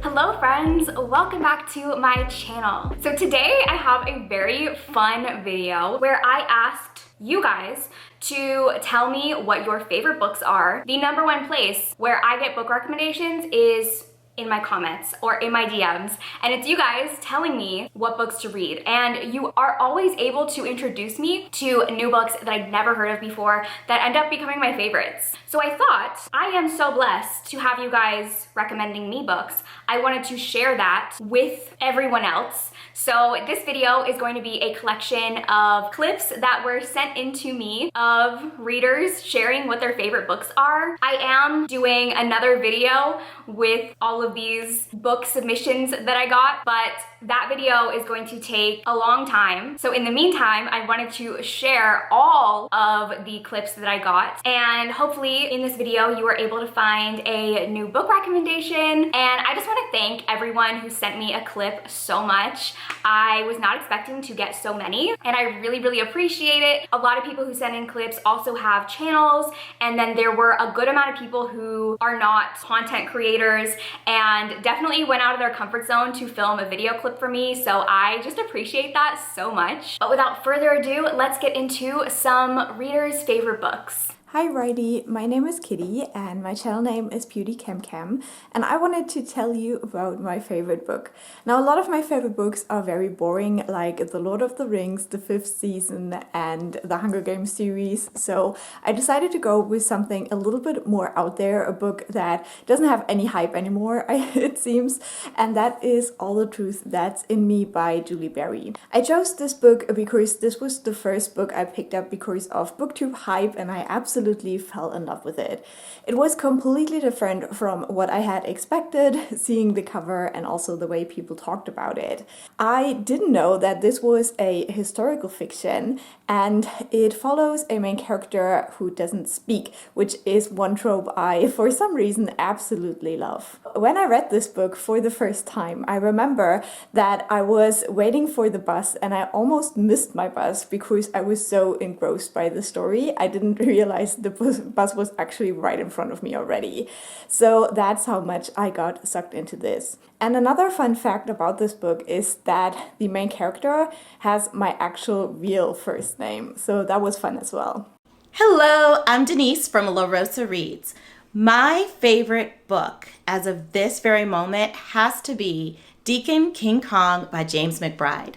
Hello friends, welcome back to my channel. So today I have a very fun video where I asked you guys to tell me what your favorite books are. The number one place where I get book recommendations is in my comments or in my DMs, and it's you guys telling me what books to read. And you are always able to introduce me to new books that I'd never heard of before that end up becoming my favorites. So I thought, I am so blessed to have you guys recommending me books. I wanted to share that with everyone else. So this video is going to be a collection of clips that were sent into me of readers sharing what their favorite books are. I am doing another video with all of these book submissions that I got, but that video is going to take a long time. So in the meantime, I wanted to share all of the clips that I got, and hopefully in this video you were able to find a new book recommendation. And I just want to thank everyone who sent me a clip so much. I was not expecting to get so many, and I really appreciate it. A lot of people who send in clips also have channels, and then there were a good amount of people who are not content creators and definitely went out of their comfort zone to film a video clip for me, so I just appreciate that so much. But without further ado, let's get into some readers' favorite books. Hi Righty, my name is Kitty and my channel name is Beauty Cam Cam, and I wanted to tell you about my favorite book. Now, a lot of my favorite books are very boring, like The Lord of the Rings, the 5th season, and the Hunger Games series, so I decided to go with something a little bit more out there, a book that doesn't have any hype anymore, it seems, and that is All the Truth That's in Me by Julie Berry. I chose this book because this was the first book I picked up because of BookTube hype, and I absolutely fell in love with it. It was completely different from what I had expected, seeing the cover and also the way people talked about it. I didn't know that this was a historical fiction, and it follows a main character who doesn't speak, which is one trope I, for some reason, absolutely love. When I read this book for the first time, I remember that I was waiting for the bus and I almost missed my bus because I was so engrossed by the story. I didn't realize the bus was actually right in front of me already. So that's how much I got sucked into this. And another fun fact about this book is that the main character has my actual real first name. So that was fun as well. Hello, I'm Denise from La Rosa Reads. My favorite book as of this very moment has to be Deacon King Kong by James McBride.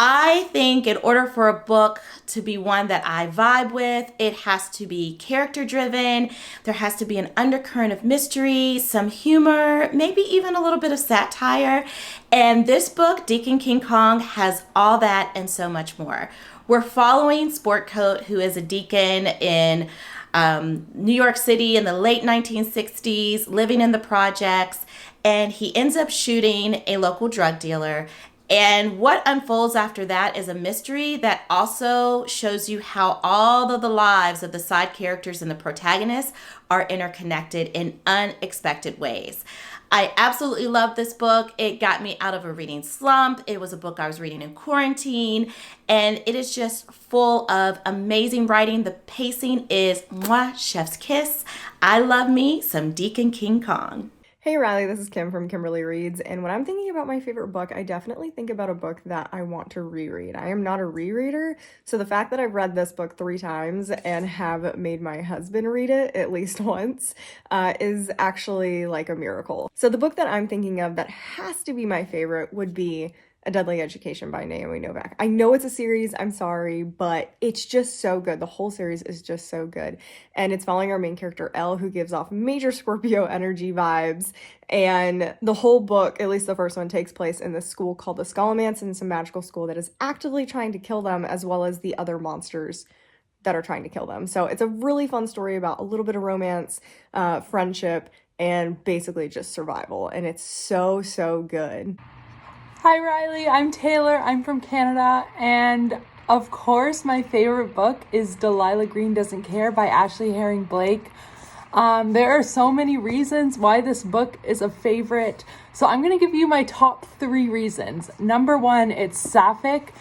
I think in order for a book to be one that I vibe with, it has to be character driven. There has to be an undercurrent of mystery, some humor, maybe even a little bit of satire. And this book, Deacon King Kong, has all that and so much more. We're following Sportcoat, who is a deacon in New York City in the late 1960s, living in the projects, and he ends up shooting a local drug dealer. And what unfolds after that is a mystery that also shows you how all of the lives of the side characters and the protagonists are interconnected in unexpected ways. I absolutely love this book. It got me out of a reading slump. It was a book I was reading in quarantine, and it is just full of amazing writing. The pacing is mwah, chef's kiss. I love me some Deacon King Kong. Hey Riley, this is Kim from Kimberly Reads, and when I'm thinking about my favorite book, I definitely think about a book that I want to reread. I am not a rereader, so the fact that I've read this book 3 times and have made my husband read it at least once is actually like a miracle. So the book that I'm thinking of that has to be my favorite would be A Deadly Education by Naomi Novik. I know it's a series, I'm sorry, but it's just so good. The whole series is just so good. And it's following our main character, Elle, who gives off major Scorpio energy vibes. And the whole book, at least the first one, takes place in this school called the Scholomance, and it's a magical school that is actively trying to kill them, as well as the other monsters that are trying to kill them. So it's a really fun story about a little bit of romance, friendship, and basically just survival. And it's so, so good. Hi Riley, I'm Taylor, I'm from Canada, and of course my favorite book is Delilah Green Doesn't Care by Ashley Herring Blake. There are so many reasons why this book is a favorite, so I'm going to give you my top 3 reasons. Number 1, it's Sapphic,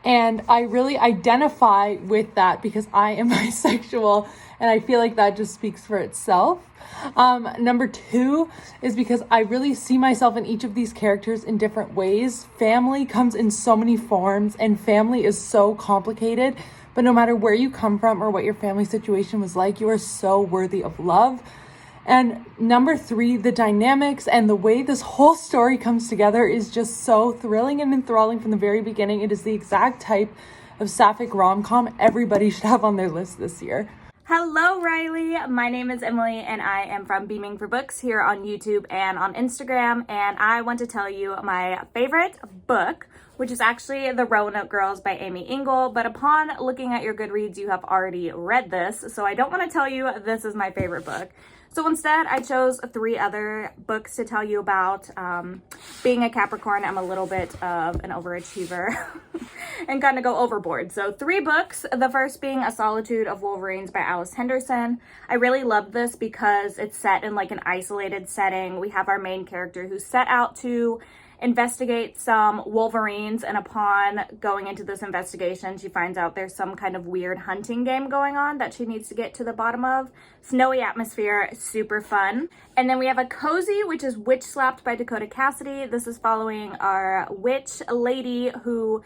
and I really identify with that because I am bisexual, and I feel like that just speaks for itself. Number 2 is because I really see myself in each of these characters in different ways. Family comes in so many forms, and family is so complicated, but no matter where you come from or what your family situation was like, you are so worthy of love. And number 3, the dynamics and the way this whole story comes together is just so thrilling and enthralling from the very beginning. It is the exact type of Sapphic rom-com everybody should have on their list this year. Hello, Riley. My name is Emily, and I am from Beaming for Books here on YouTube and on Instagram, and I want to tell you my favorite book, which is actually The Roanoke Girls by Amy Engel, but upon looking at your Goodreads, you have already read this, so I don't want to tell you this is my favorite book. So instead, I chose 3 other books to tell you about. Being a Capricorn, I'm a little bit of an overachiever and kind of go overboard. So 3 books, the first being A Solitude of Wolverines by Alice Henderson. I really love this because it's set in like an isolated setting. We have our main character who set out to investigate some wolverines, and upon going into this investigation, she finds out there's some kind of weird hunting game going on that she needs to get to the bottom of. Snowy atmosphere, super fun. And then we have a cozy, which is Witch Slapped by Dakota Cassidy. This is following our witch lady who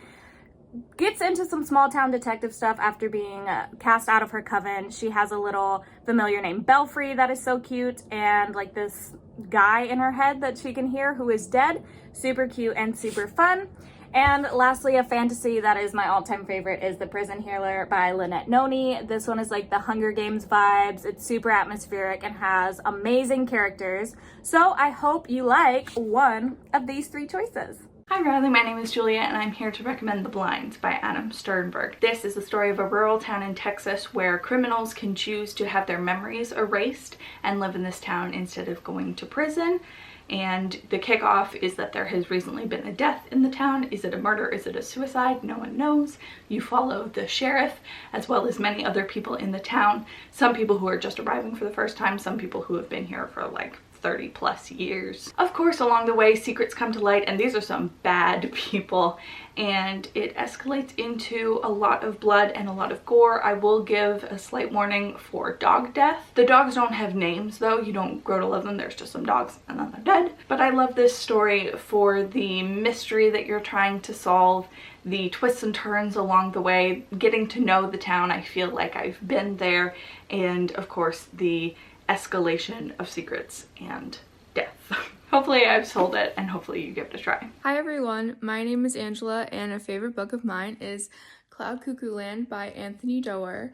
gets into some small town detective stuff after being cast out of her coven. She has a little familiar named Belfry that is so cute, and like this guy in her head that she can hear who is dead. Super cute and super fun. And lastly, a fantasy that is my all-time favorite is The Prison Healer by Lynette Noni. This one is like the Hunger Games vibes. It's super atmospheric and has amazing characters. So I hope you like one of these 3 choices. Hi Riley, my name is Julia and I'm here to recommend The Blind by Adam Sternberg. This is the story of a rural town in Texas where criminals can choose to have their memories erased and live in this town instead of going to prison. And the kickoff is that there has recently been a death in the town. Is it a murder? Is it a suicide? No one knows. You follow the sheriff as well as many other people in the town. Some people who are just arriving for the first time, some people who have been here for like 30 plus years. Of course, along the way, secrets come to light, and these are some bad people, and it escalates into a lot of blood and a lot of gore. I will give a slight warning for dog death. The dogs don't have names though. You don't grow to love them. There's just some dogs and then they're dead. But I love this story for the mystery that you're trying to solve, the twists and turns along the way, getting to know the town. I feel like I've been there, and of course the escalation of secrets and death. Hopefully I've sold it, and hopefully you give it a try. Hi everyone, my name is Angela, and a favorite book of mine is Cloud Cuckoo Land by Anthony Doerr.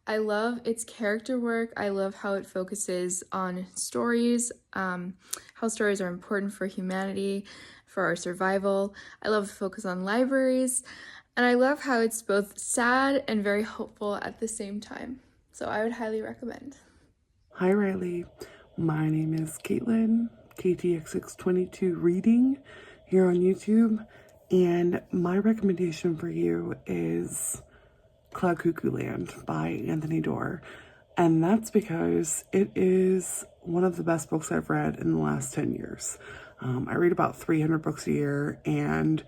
I love its character work. I love how it focuses on stories, how stories are important for humanity, for our survival. I love the focus on libraries, and I love how it's both sad and very hopeful at the same time. So I would highly recommend. Hi Riley, my name is Caitlin, KTX622 Reading here on YouTube, and my recommendation for you is Cloud Cuckoo Land by Anthony Doerr, and that's because it is one of the best books I've read in the last 10 years. I read about 300 books a year, and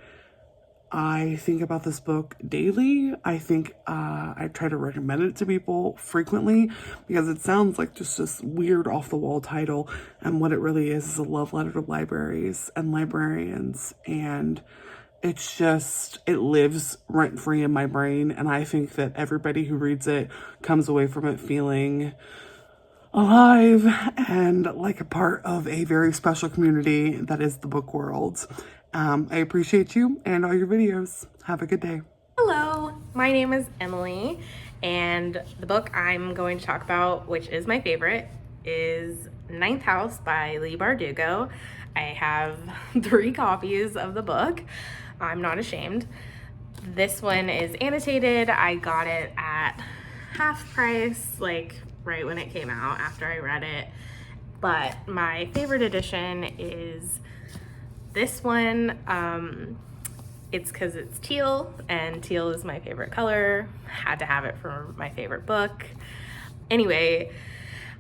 I think about this book daily. I think I try to recommend it to people frequently because it sounds like just this weird off-the-wall title, and what it really is a love letter to libraries and librarians, and it's just, it lives rent-free in my brain, and I think that everybody who reads it comes away from it feeling alive and like a part of a very special community that is the book world. I appreciate you and all your videos. Have a good day. Hello, my name is Emily, and the book I'm going to talk about, which is my favorite, is Ninth House by Leigh Bardugo. I have 3 copies of the book. I'm not ashamed. This one is annotated. I got it at half price, like right when it came out after I read it. But my favorite edition is this one. It's because it's teal, and teal is my favorite color. Had to have it for my favorite book. Anyway,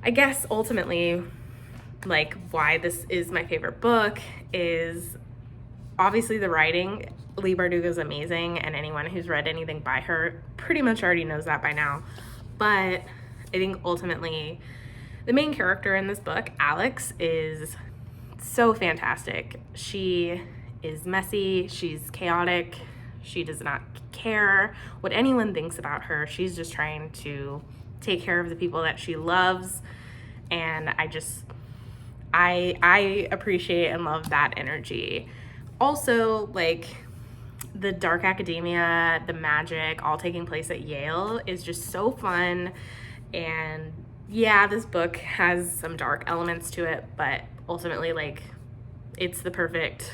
I guess ultimately, like, why this is my favorite book is obviously the writing. Leigh Bardugo is amazing, and anyone who's read anything by her pretty much already knows that by now. But I think ultimately the main character in this book, Alex, is so fantastic. She is messy, she's chaotic, she does not care what anyone thinks about her. She's just trying to take care of the people that she loves, and I appreciate and love that energy. Also, like, the dark academia, the magic, all taking place at Yale is just so fun. And yeah, this book has some dark elements to it, but ultimately, like, it's the perfect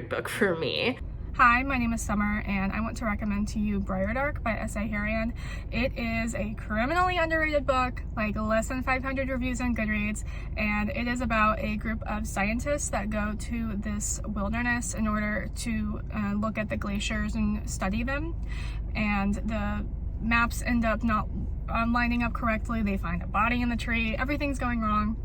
book for me. Hi, my name is Summer, and I want to recommend to you Briardark by S.A. Harian. It is a criminally underrated book, like less than 500 reviews on Goodreads, and it is about a group of scientists that go to this wilderness in order to look at the glaciers and study them. And the maps end up not lining up correctly. They find a body in the tree. Everything's going wrong.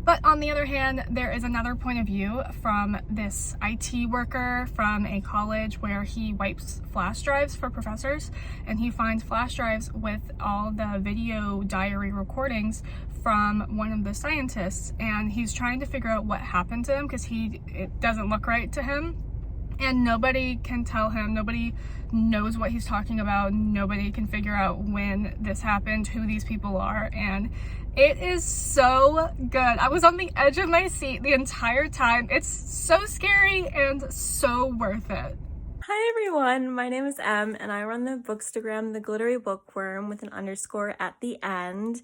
But on the other hand, there is another point of view from this IT worker from a college where he wipes flash drives for professors, and he finds flash drives with all the video diary recordings from one of the scientists, and he's trying to figure out what happened to them because it doesn't look right to him. And nobody can tell him, nobody knows what he's talking about, nobody can figure out when this happened, who these people are, and it is so good. I was on the edge of my seat the entire time. It's so scary and so worth it. Hi everyone, my name is Em, and I run the Bookstagram, the Glittery Bookworm with an underscore at the end.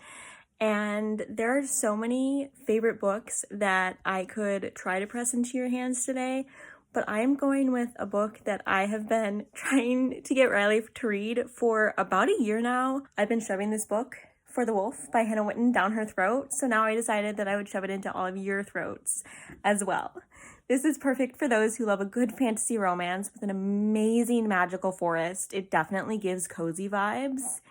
And there are so many favorite books that I could try to press into your hands today, but I'm going with a book that I have been trying to get Riley to read for about a year now. I've been shoving this book, For the Wolf by Hannah Whitten, down her throat, so now I decided that I would shove it into all of your throats as well. This is perfect for those who love a good fantasy romance with an amazing magical forest. It definitely gives cozy vibes,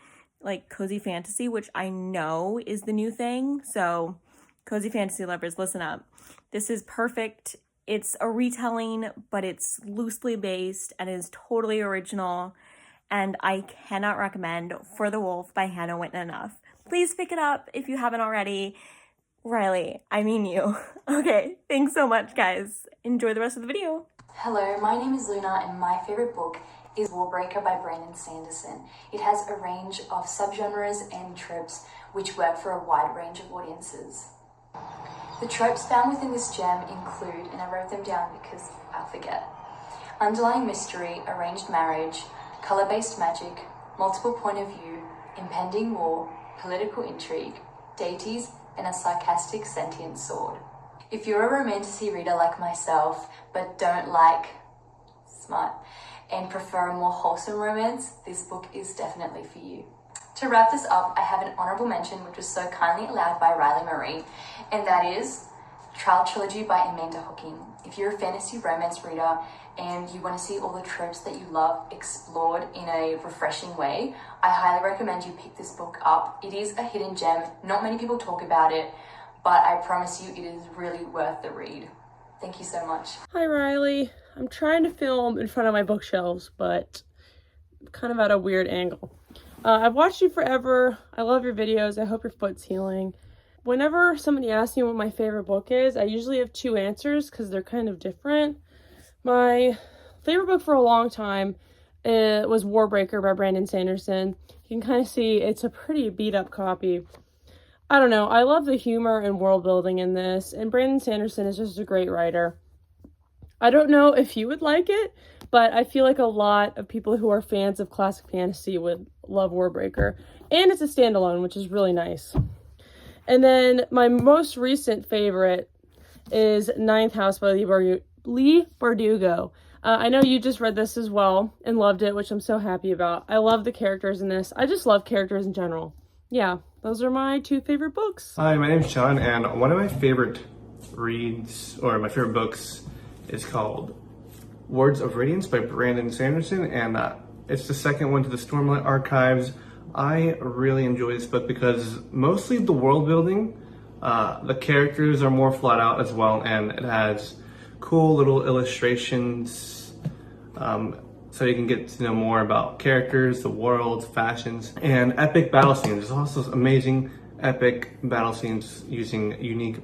like cozy fantasy, which I know is the new thing, so cozy fantasy lovers, listen up. This is perfect. It's a retelling, but it's loosely based and is totally original, and I cannot recommend For the Wolf by Hannah Whitten enough. Please pick it up if you haven't already. Riley, I mean you. Okay, thanks so much, guys. Enjoy the rest of the video. Hello, my name is Luna, and my favorite book is Warbreaker by Brandon Sanderson. It has a range of subgenres and tropes which work for a wide range of audiences. The tropes found within this gem include, and I wrote them down because I'll forget, underlying mystery, arranged marriage, color-based magic, multiple point of view, impending war, political intrigue, deities, and a sarcastic sentient sword. If you're a romantasy reader like myself, but don't like smut and prefer a more wholesome romance, this book is definitely for you. To wrap this up, I have an honorable mention which was so kindly allowed by Riley Marie, and that is Trial Trilogy by Amanda Hocking. If you're a fantasy romance reader and you want to see all the tropes that you love explored in a refreshing way, I highly recommend you pick this book up. It is a hidden gem. Not many people talk about it, but I promise you it is really worth the read. Thank you so much. Hi Riley. I'm trying to film in front of my bookshelves, but kind of at a weird angle. I've watched you forever. I love your videos. I hope your foot's healing. Whenever somebody asks me what my favorite book is, I usually have two answers because they're kind of different. My favorite book for a long time was Warbreaker by Brandon Sanderson. You can kind of see it's a pretty beat up copy. I don't know. I love the humor and world building in this, and Brandon Sanderson is just a great writer. I don't know if you would like it, but I feel like a lot of people who are fans of classic fantasy would love Warbreaker. And it's a standalone, which is really nice. And then my most recent favorite is Ninth House by Leigh Bardugo. I know you just read this as well and loved it, which I'm so happy about. I love the characters in this. I just love characters in general. Yeah, those are my two favorite books. Hi, my name's Sean, and one of my favorite reads, or my favorite books, is called Words of Radiance by Brandon Sanderson, and it's the second one to the Stormlight Archives. I really enjoy this book because mostly the world building, the characters are more flat out as well, and it has cool little illustrations so you can get to know more about characters, the world, fashions, and epic battle scenes. There's also amazing epic battle scenes using unique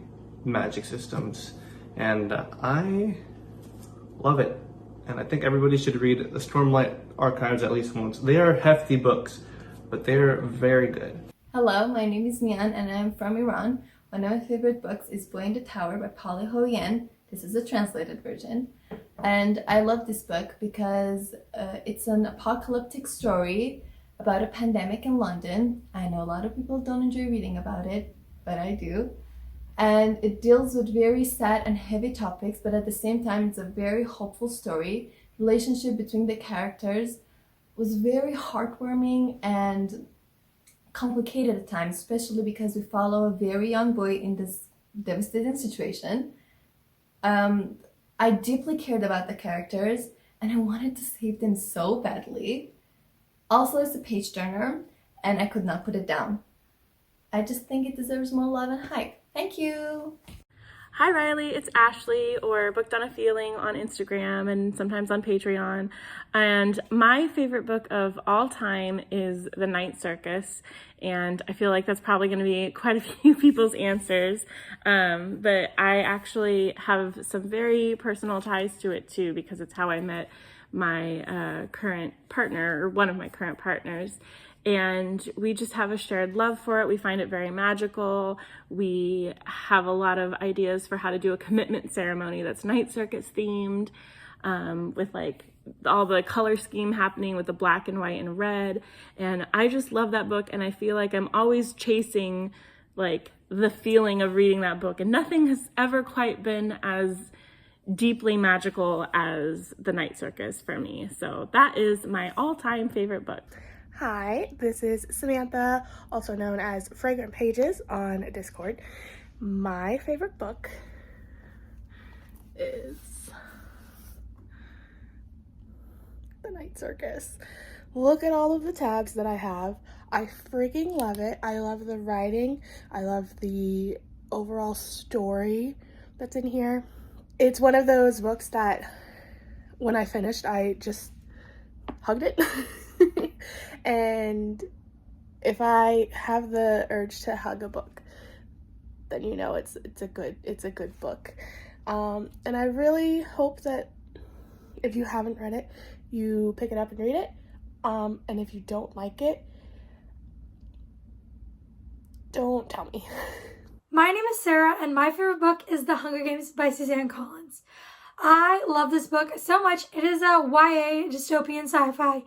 magic systems. And I love it. And I think everybody should read the Stormlight Archives at least once. They are hefty books, but they're very good. Hello, my name is Nian and I'm from Iran. One of my favorite books is Boy in the Tower by Polly Ho Yen. This is a translated version. And I love this book because it's an apocalyptic story about a pandemic in London. I know a lot of people don't enjoy reading about it, but I do. And it deals with very sad and heavy topics, but at the same time, it's a very hopeful story. The relationship between the characters was very heartwarming and complicated at times, especially because we follow a very young boy in this devastating situation. I deeply cared about the characters and I wanted to save them so badly. Also, it's a page turner and I could not put it down. I just think it deserves more love and hype. Thank you! Hi Riley, it's Ashley, or Booked on a Feeling on Instagram and sometimes on Patreon. And my favorite book of all time is The Night Circus. And I feel like that's probably going to be quite a few people's answers. But I actually have some very personal ties to it too, because it's how I met my current partner, or one of my current partners. And we just have a shared love for it. We find it very magical. We have a lot of ideas for how to do a commitment ceremony that's night circus themed, with like all the color scheme happening with the black and white and red. And I just love that book. And I feel like I'm always chasing like the feeling of reading that book. And nothing has ever quite been as deeply magical as The Night Circus for me. So that is my all-time favorite book. Hi, this is Samantha, also known as Fragrant Pages on Discord. My favorite book is The Night Circus. Look at all of the tabs that I have. I freaking love it. I love the writing. I love the overall story that's in here. It's one of those books that when I finished, I just hugged it. And if I have the urge to hug a book, then you know it's a good book. And I really hope that if you haven't read it, you pick it up and read it. And if you don't like it, don't tell me. My name is Sarah, and my favorite book is The Hunger Games by Suzanne Collins. I love this book so much. It is a YA dystopian sci-fi,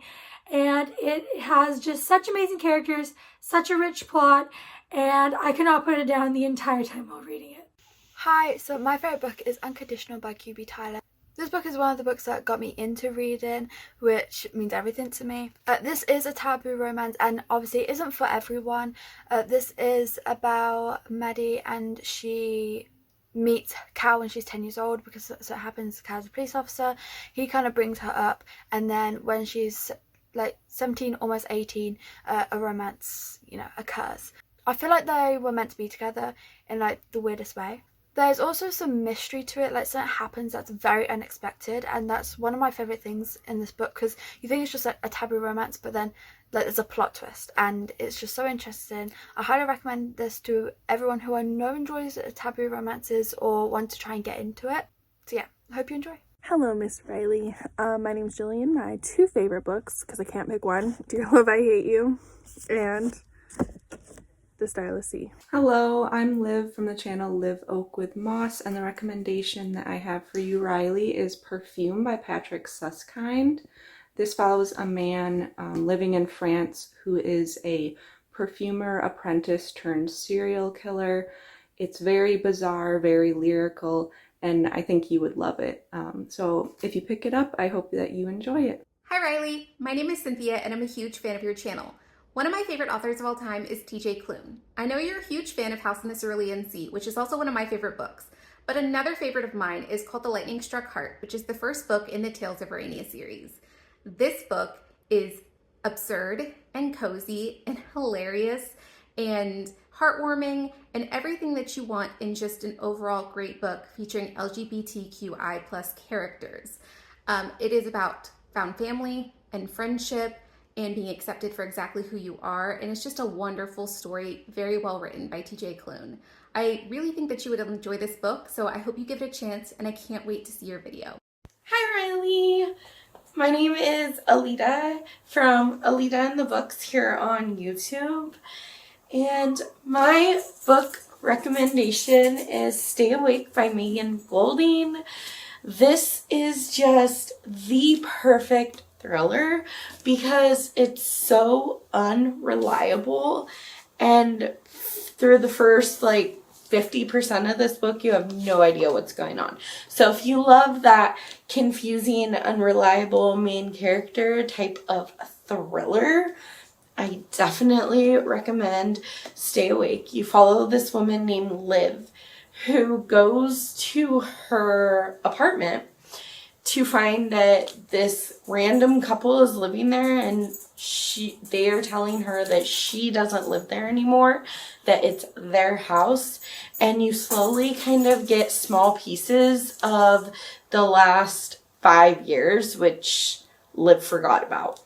and it has just such amazing characters, such a rich plot, and I could not put it down the entire time while reading it. Hi, so my favourite book is Unconditional by QB Tyler. This book is one of the books that got me into reading, which means everything to me. This is a taboo romance and obviously it isn't for everyone. This is about Maddie, and she meets Cal when she's 10 years old because so it happens Cal's a police officer. He kind of brings her up, and then when she's like 17, almost 18, a romance, occurs. I feel like they were meant to be together in like the weirdest way. There's also some mystery to it, like something happens that's very unexpected, and that's one of my favourite things in this book, because you think it's just like a taboo romance, but then like there's a plot twist, and it's just so interesting. I highly recommend this to everyone who I know enjoys taboo romances or want to try and get into it. So yeah, I hope you enjoy. Hello, Miss Riley. My name's Jillian. My two favorite books, because I can't pick one, Dear Love, I Hate You, and The Stylist C. Hello, I'm Liv from the channel Liv Oak with Moss, and the recommendation that I have for you, Riley, is Perfume by Patrick Susskind. This follows a man living in France who is a perfumer apprentice turned serial killer. It's very bizarre, very lyrical, and I think you would love it. So if you pick it up, I hope that you enjoy it. Hi Riley, my name is Cynthia and I'm a huge fan of your channel. One of my favorite authors of all time is TJ Klune. I know you're a huge fan of House in the Cerulean Sea, which is also one of my favorite books. But another favorite of mine is called The Lightning Struck Heart, which is the first book in the Tales of Verania series. This book is absurd and cozy and hilarious and heartwarming and everything that you want in just an overall great book featuring LGBTQI+ characters. It is about found family and friendship and being accepted for exactly who you are. And it's just a wonderful story, very well written by TJ Klune. I really think that you would enjoy this book, so I hope you give it a chance, and I can't wait to see your video. Hi Riley! My name is Alita from Alita and the Books here on YouTube. And my book recommendation is Stay Awake by Megan Golding. This is just the perfect thriller because it's so unreliable, and through the first 50% of this book you have no idea what's going on. So if you love that confusing, unreliable main character type of thriller, I definitely recommend Stay Awake. You follow this woman named Liv who goes to her apartment to find that this random couple is living there, and they are telling her that she doesn't live there anymore, that it's their house. And you slowly kind of get small pieces of the last 5 years, which Liv forgot about.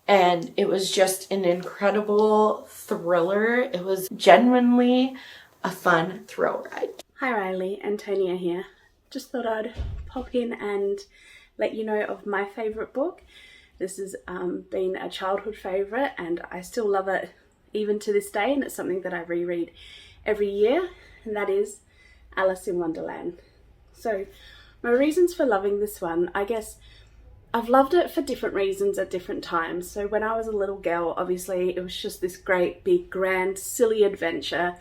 And it was just an incredible thriller. It was genuinely a fun thrill ride. Hi Riley, Antonia here. Just thought I'd pop in and let you know of my favourite book. This has been a childhood favourite and I still love it even to this day, and it's something that I reread every year, and that is Alice in Wonderland. So my reasons for loving this one, I guess I've loved it for different reasons at different times. So when I was a little girl, obviously it was just this great, big, grand, silly adventure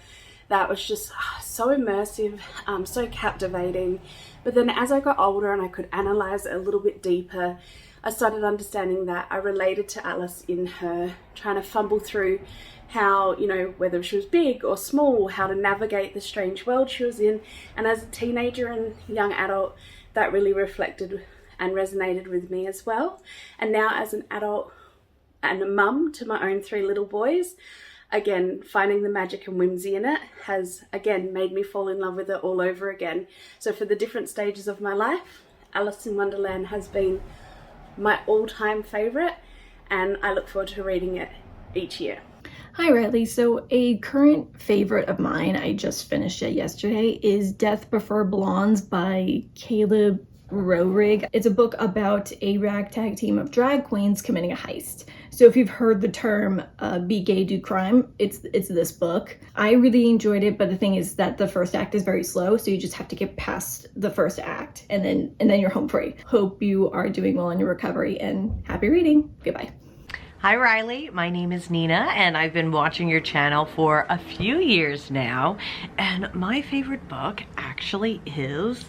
that was just so immersive, so captivating. But then as I got older and I could analyse it a little bit deeper, I started understanding that I related to Alice in her trying to fumble through how, whether she was big or small, how to navigate the strange world she was in. And as a teenager and young adult, that really reflected and resonated with me as well. And now as an adult and a mum to my own 3 little boys, again, finding the magic and whimsy in it has, again, made me fall in love with it all over again. So for the different stages of my life, Alice in Wonderland has been my all-time favourite, and I look forward to reading it each year. Hi Riley, so a current favorite of mine, I just finished it yesterday, is Death Before Blondes by Caleb Roerig. It's a book about a ragtag team of drag queens committing a heist. So if you've heard the term be gay, do crime, it's this book. I really enjoyed it, but the thing is that the first act is very slow, so you just have to get past the first act and then you're home free. Hope you are doing well in your recovery, and happy reading. Goodbye. Hi Riley, my name is Nina and I've been watching your channel for a few years now, and my favorite book actually is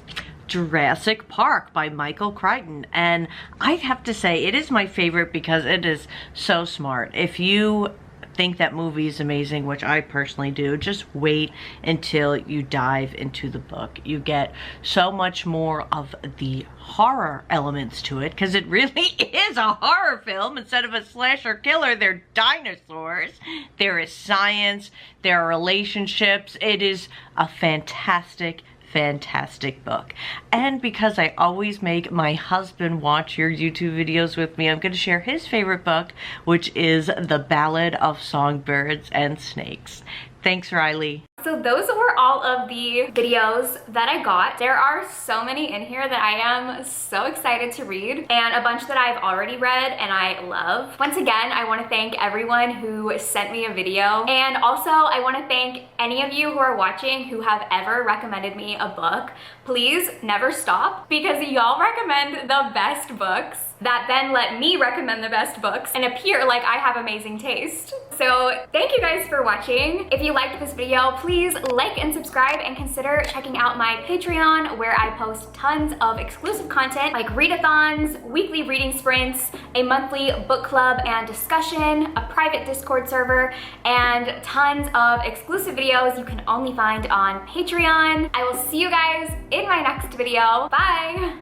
Jurassic Park by Michael Crichton, and I have to say it is my favorite because it is so smart. If you think that movie is amazing, which I personally do, just wait until you dive into the book. You get so much more of the horror elements to it, because it really is a horror film. Instead of a slasher killer, they're dinosaurs. There is science, there are relationships. It is a fantastic book. And because I always make my husband watch your YouTube videos with me, I'm going to share his favorite book, which is The Ballad of Songbirds and Snakes. Thanks, Riley. So those were all of the videos that I got. There are so many in here that I am so excited to read, and a bunch that I've already read and I love. Once again, I want to thank everyone who sent me a video, and also I want to thank any of you who are watching who have ever recommended me a book. Please never stop, because y'all recommend the best books that then let me recommend the best books and appear like I have amazing taste. So thank you guys for watching. If you liked this video, please like and subscribe, and consider checking out my Patreon, where I post tons of exclusive content like readathons, weekly reading sprints, a monthly book club and discussion, a private Discord server, and tons of exclusive videos you can only find on Patreon. I will see you guys in my next video. Bye!